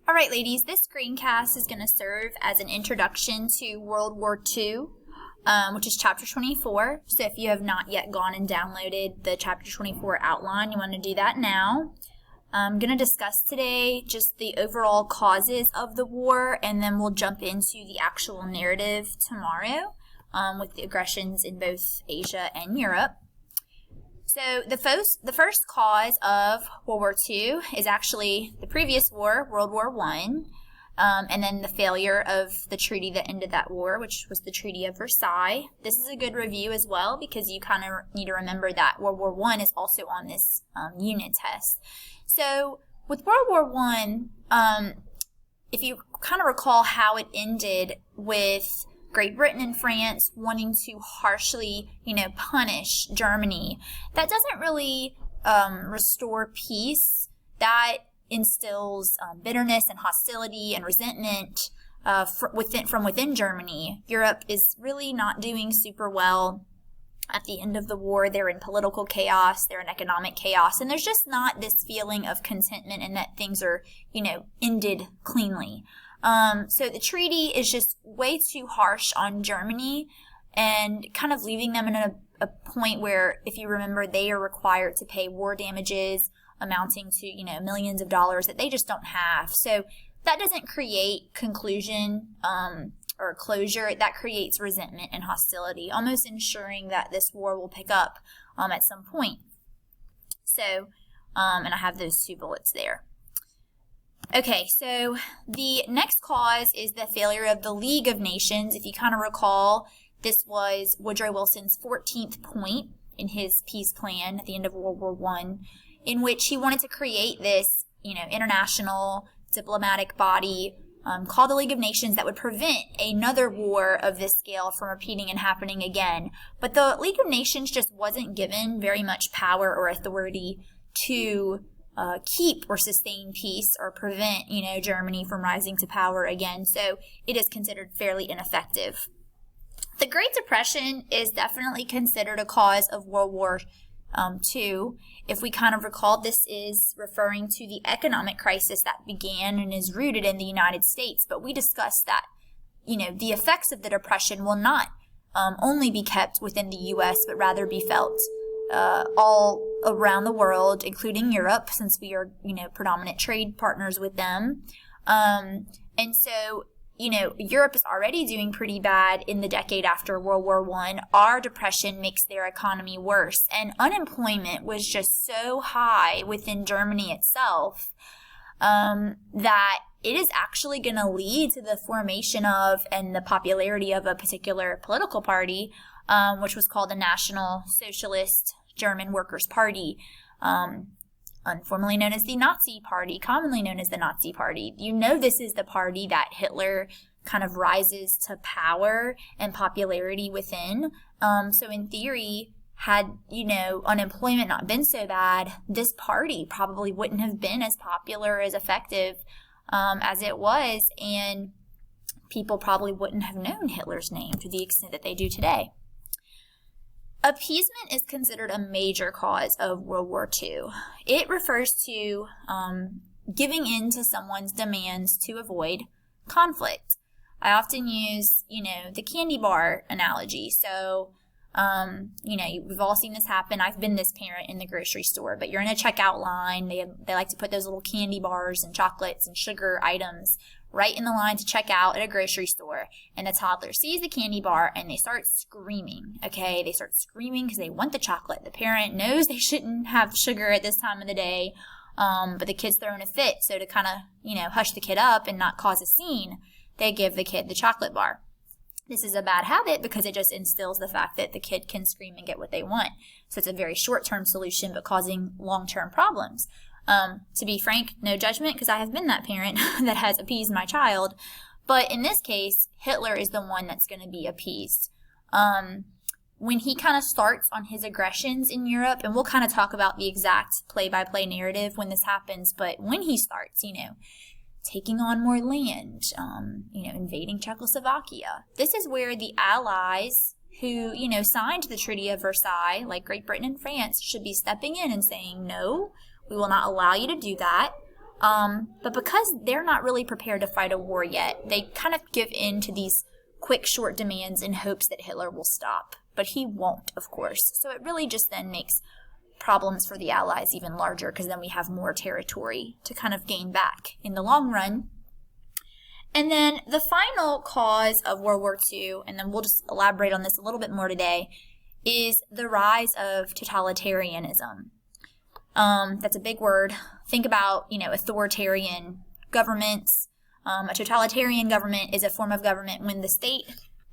All right, ladies, this screencast is going to serve as an introduction to World War II, which is Chapter 24. So if you have not yet gone and downloaded the Chapter 24 outline, you want to do that now. I'm going to discuss today just the overall causes of the war, and then we'll jump into the actual narrative tomorrow with the aggressions in both Asia and Europe. So the first cause of World War II is actually the previous war, World War I, and then the failure of the treaty that ended that war, which was the Treaty of Versailles. This is a good review as well because you kind of need to remember that World War I is also on this unit test. So with World War I, if you kind of recall how it ended with Great Britain and France wanting to harshly, punish Germany, that doesn't really restore peace. That instills bitterness and hostility and resentment from within Germany. Europe is really not doing super well. At the end of the war, they're in political chaos, they're in economic chaos, and there's just not this feeling of contentment and that things are, ended cleanly. So the treaty is just way too harsh on Germany and kind of leaving them in a point where, if you remember, they are required to pay war damages amounting to, millions of dollars that they just don't have. So that doesn't create conclusion or closure. That creates resentment and hostility, almost ensuring that this war will pick up at some point. So, and I have those two bullets there. Okay, so the next cause is the failure of the League of Nations. If you kind of recall, this was Woodrow Wilson's 14th point in his peace plan at the end of World War I, in which he wanted to create this, international diplomatic body called the League of Nations that would prevent another war of this scale from repeating and happening again. But the League of Nations just wasn't given very much power or authority to keep or sustain peace or prevent, Germany from rising to power again. So it is considered fairly ineffective. The Great Depression is definitely considered a cause of World War II. If we kind of recall, this is referring to the economic crisis that began and is rooted in the United States. But we discussed that, the effects of the Depression will not only be kept within the U.S., but rather be felt all around the world, including Europe, since we are, predominant trade partners with them. And so, Europe is already doing pretty bad in the decade after World War I. Our depression makes their economy worse. And unemployment was just so high within Germany itself that it is actually going to lead to the formation of and the popularity of a particular political party, which was called the National Socialist German Workers' Party, formerly known as the Nazi Party, commonly known as the Nazi Party. This is the party that Hitler kind of rises to power and popularity within. So in theory, had, unemployment not been so bad, this party probably wouldn't have been as popular, as effective as it was, and people probably wouldn't have known Hitler's name to the extent that they do today. Appeasement is considered a major cause of World War II. It refers to giving in to someone's demands to avoid conflict. I often use, the candy bar analogy. So, we've all seen this happen. I've been this parent in the grocery store, but you're in a checkout line. They like to put those little candy bars and chocolates and sugar items right in the line to check out at a grocery store. And the toddler sees the candy bar and they start screaming. Okay, they start screaming because they want the chocolate. The parent knows they shouldn't have sugar at this time of the day, but the kid's throwing a fit. So to kind of, hush the kid up and not cause a scene, they give the kid the chocolate bar. This is a bad habit because it just instills the fact that the kid can scream and get what they want. So it's a very short-term solution, but causing long-term problems. To be frank, no judgment, because I have been that parent that has appeased my child. But in this case, Hitler is the one that's going to be appeased. When he kind of starts on his aggressions in Europe, and we'll kind of talk about the exact play-by-play narrative when this happens, but when he starts, taking on more land, invading Czechoslovakia, this is where the Allies who, signed the Treaty of Versailles, like Great Britain and France, should be stepping in and saying, no, we will not allow you to do that. But because they're not really prepared to fight a war yet, they kind of give in to these quick, short demands in hopes that Hitler will stop. But he won't, of course. So it really just then makes problems for the Allies even larger, because then we have more territory to kind of gain back in the long run. And then the final cause of World War II, and then we'll just elaborate on this a little bit more today, is the rise of totalitarianism. That's a big word. Think about, authoritarian governments. A totalitarian government is a form of government when the state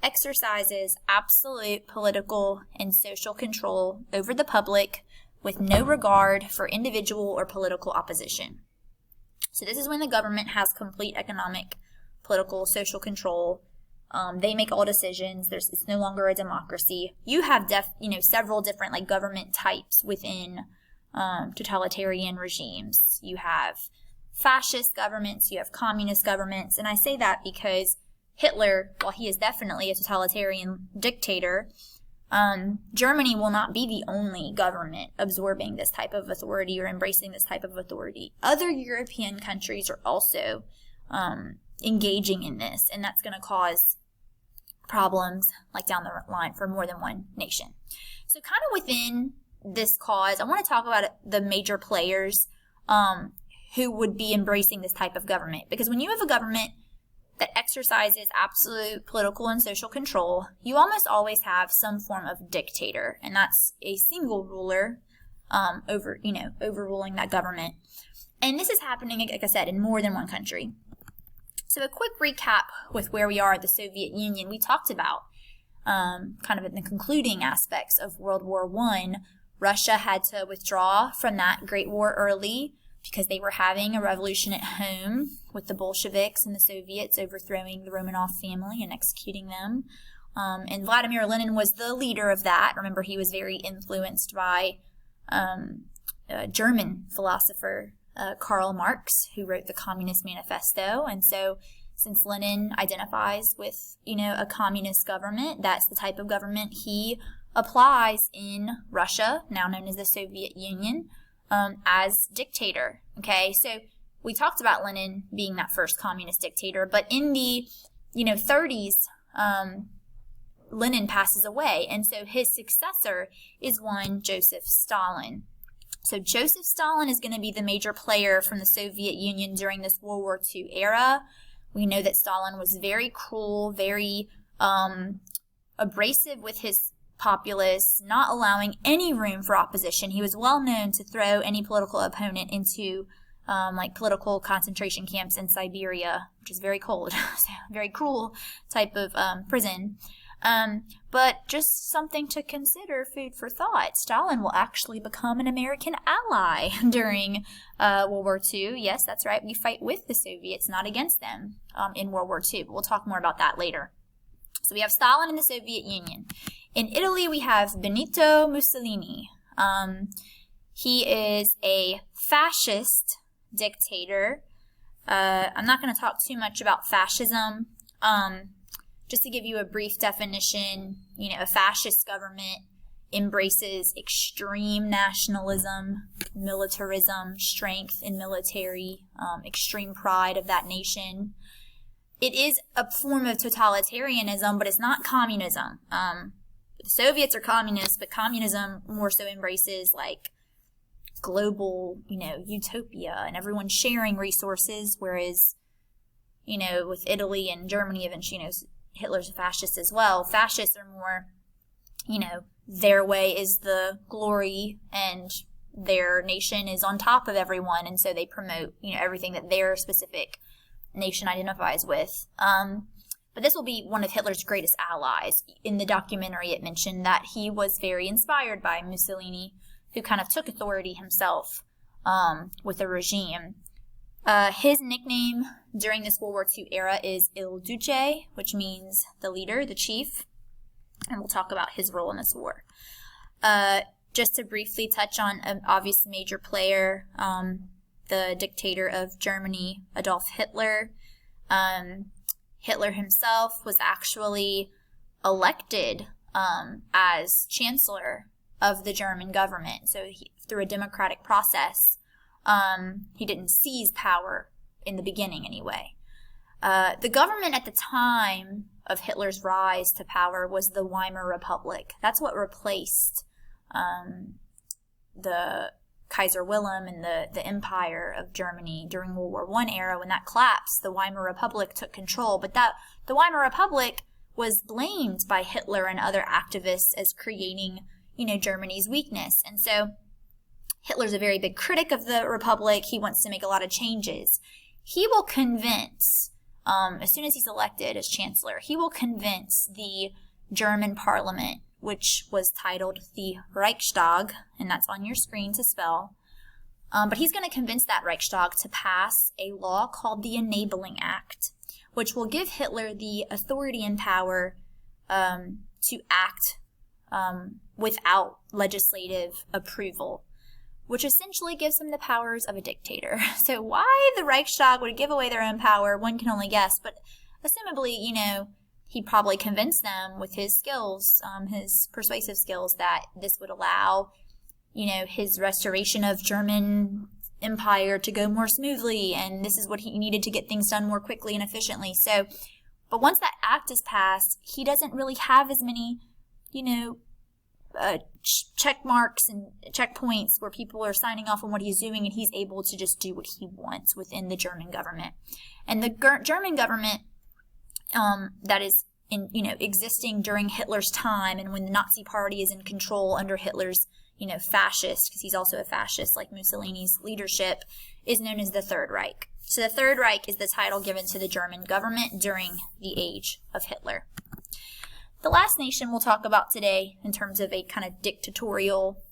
exercises absolute political and social control over the public with no regard for individual or political opposition. So this is when the government has complete economic, political, social control. They make all decisions. It's no longer a democracy. You have several different government types within totalitarian regimes. You have fascist governments, you have communist governments, and I say that because Hitler, while he is definitely a totalitarian dictator, Germany will not be the only government absorbing this type of authority or embracing this type of authority. Other European countries are also engaging in this, and that's going to cause problems down the line for more than one nation. So kind of within this cause, I want to talk about the major players who would be embracing this type of government. Because when you have a government that exercises absolute political and social control, you almost always have some form of dictator, and that's a single ruler overruling that government. And this is happening, like I said, in more than one country. So a quick recap with where we are at the Soviet Union. We talked about kind of in the concluding aspects of World War I, Russia had to withdraw from that Great War early because they were having a revolution at home with the Bolsheviks and the Soviets overthrowing the Romanov family and executing them. And Vladimir Lenin was the leader of that. Remember, he was very influenced by a German philosopher, Karl Marx, who wrote the Communist Manifesto. And so since Lenin identifies with, a communist government, that's the type of government he applies in Russia, now known as the Soviet Union, as dictator. Okay, so we talked about Lenin being that first communist dictator, but in the 30s, Lenin passes away, and so his successor is one Joseph Stalin. So Joseph Stalin is going to be the major player from the Soviet Union during this World War II era. We know that Stalin was very cruel, very abrasive with his populace, not allowing any room for opposition. He was well known to throw any political opponent into political concentration camps in Siberia, which is very cold, so very cruel type of prison. But just something to consider, food for thought. Stalin will actually become an American ally during World War II. Yes, that's right. We fight with the Soviets, not against them in World War II. But we'll talk more about that later. So we have Stalin in the Soviet Union. In Italy, we have Benito Mussolini. He is a fascist dictator. I'm not going to talk too much about fascism. Just to give you a brief definition, a fascist government embraces extreme nationalism, militarism, strength in military, extreme pride of that nation. It is a form of totalitarianism, but it's not communism. The Soviets are communists, but communism more so embraces global, utopia and everyone sharing resources, whereas, with Italy and Germany, eventually, Hitler's a fascist as well. Fascists are more, their way is the glory and their nation is on top of everyone, and so they promote, everything that their specific nation identifies with. But this will be one of Hitler's greatest allies. In the documentary, it mentioned that he was very inspired by Mussolini, who kind of took authority himself with the regime. His nickname during this World War II era is Il Duce, which means the leader, the chief, and we'll talk about his role in this war. Just to briefly touch on an obvious major player, the dictator of Germany, Adolf Hitler. Hitler himself was actually elected as chancellor of the German government, so through a democratic process. He didn't seize power in the beginning anyway. The government at the time of Hitler's rise to power was the Weimar Republic. That's what replaced the Kaiser Wilhelm and the Empire of Germany during World War I era. When that collapsed, the Weimar Republic took control. But the Weimar Republic was blamed by Hitler and other activists as creating, Germany's weakness. And so Hitler's a very big critic of the Republic. He wants to make a lot of changes. He will convince, as soon as he's elected as chancellor, he will convince the German parliament, which was titled the Reichstag, and that's on your screen to spell. But he's going to convince that Reichstag to pass a law called the Enabling Act, which will give Hitler the authority and power to act without legislative approval, which essentially gives him the powers of a dictator. So why the Reichstag would give away their own power, one can only guess, but assumably, he probably convinced them with his skills, his persuasive skills, that this would allow, his restoration of German empire to go more smoothly, and this is what he needed to get things done more quickly and efficiently. So, but once that act is passed, he doesn't really have as many, check marks and checkpoints where people are signing off on what he's doing, and he's able to just do what he wants within the German government. And the German government that is existing during Hitler's time, and when the Nazi Party is in control under Hitler's fascist, because he's also a fascist like Mussolini's leadership, is known as the Third Reich. So the Third Reich is the title given to the German government during the age of Hitler. The last nation we'll talk about today in terms of a kind of dictatorial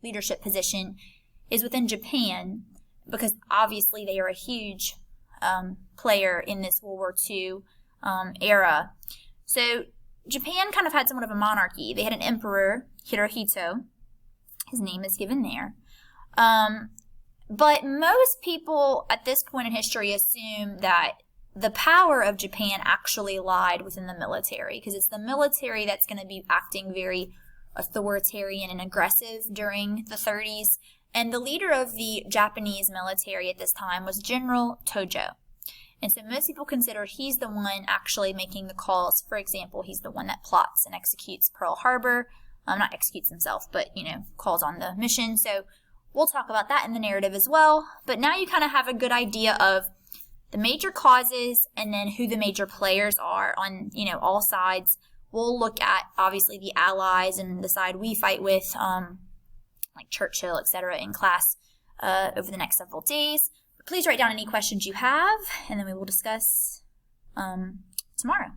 leadership position is within Japan, because obviously they are a huge player in this World War II era. So Japan kind of had somewhat of a monarchy. They had an emperor, Hirohito. His name is given there. But most people at this point in history assume that the power of Japan actually lied within the military, because it's the military that's going to be acting very authoritarian and aggressive during the 30s. And the leader of the Japanese military at this time was General Tojo. And so most people consider he's the one actually making the calls. For example, he's the one that plots and executes Pearl Harbor. Not executes himself, but, calls on the mission. So we'll talk about that in the narrative as well. But now you kind of have a good idea of the major causes and then who the major players are on, all sides. We'll look at, obviously, the allies and the side we fight with, like Churchill, etc., in class over the next several days. Please write down any questions you have, and then we will discuss tomorrow.